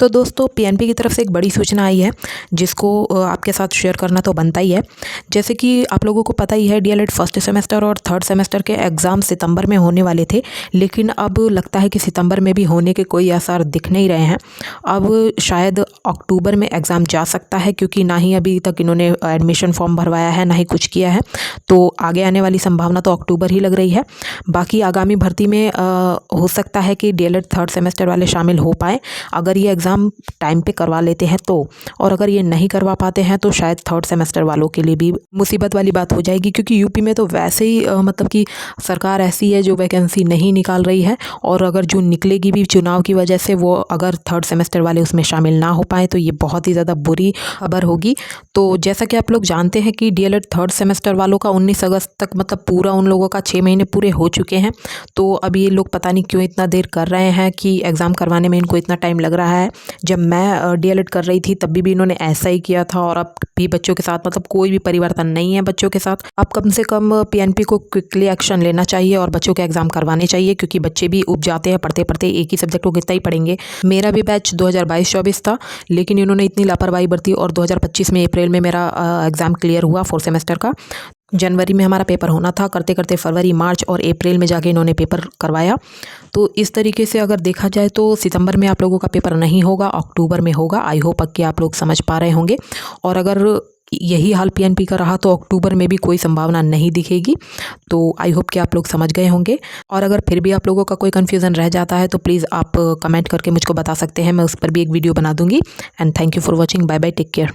तो दोस्तों पीएनपी की तरफ से एक बड़ी सूचना आई है जिसको आपके साथ शेयर करना तो बनता ही है। जैसे कि आप लोगों को पता ही है डीएलएड फर्स्ट सेमेस्टर और थर्ड सेमेस्टर के एग्ज़ाम सितंबर में होने वाले थे, लेकिन अब लगता है कि सितंबर में भी होने के कोई आसार दिख नहीं रहे हैं। अब शायद अक्टूबर में एग्ज़ाम जा सकता है, क्योंकि ना ही अभी तक इन्होंने एडमिशन फॉर्म भरवाया है, ना ही कुछ किया है। तो आगे आने वाली संभावना तो अक्टूबर ही लग रही है। बाकी आगामी भर्ती में हो सकता है कि डीएलएड थर्ड सेमेस्टर वाले शामिल हो पाएँ, अगर ये एग्ज़ाम टाइम पे करवा लेते हैं तो। और अगर ये नहीं करवा पाते हैं तो शायद थर्ड सेमेस्टर वालों के लिए भी मुसीबत वाली बात हो जाएगी, क्योंकि यूपी में तो वैसे ही मतलब कि सरकार ऐसी है जो वैकेंसी नहीं निकाल रही है, और अगर जो निकलेगी भी चुनाव की वजह से, वो अगर थर्ड सेमेस्टर वाले उसमें शामिल ना हो पाए तो ये बहुत ही ज़्यादा बुरी खबर होगी। तो जैसा कि आप लोग जानते हैं कि डीएलएड थर्ड सेमेस्टर वालों का 19 अगस्त तक मतलब पूरा उन लोगों का 6 महीने पूरे हो चुके हैं। तो अब ये लोग पता नहीं क्यों इतना देर कर रहे हैं कि एग्ज़ाम करवाने में इनको इतना टाइम लग रहा है। जब मैं डीएलएड कर रही थी तब भी इन्होंने ऐसा ही किया था, और अब भी बच्चों के साथ मतलब कोई भी परिवर्तन नहीं है बच्चों के साथ। अब कम से कम पीएनपी को क्विकली एक्शन लेना चाहिए और बच्चों के एग्ज़ाम करवाने चाहिए, क्योंकि बच्चे भी ऊब जाते हैं पढ़ते पढ़ते, एक ही सब्जेक्ट को कितना ही पढ़ेंगे। मेरा भी बैच 2022-24 था, लेकिन इन्होंने इतनी लापरवाही बरती और 2025 में अप्रैल में मेरा एग्ज़ाम क्लियर हुआ फोर्थ सेमेस्टर का। जनवरी में हमारा पेपर होना था, करते करते फरवरी, मार्च और अप्रैल में जाके इन्होंने पेपर करवाया। तो इस तरीके से अगर देखा जाए तो सितंबर में आप लोगों का पेपर नहीं होगा, अक्टूबर में होगा। आई होप कि आप लोग समझ पा रहे होंगे। और अगर यही हाल पीएनपी का रहा तो अक्टूबर में भी कोई संभावना नहीं दिखेगी। तो आई होप कि आप लोग समझ गए होंगे। और अगर फिर भी आप लोगों का कोई कन्फ्यूज़न रह जाता है तो प्लीज़ आप कमेंट करके मुझको बता सकते हैं, मैं उस पर भी एक वीडियो बना दूँगी। And thank you for watching. Bye bye, take care.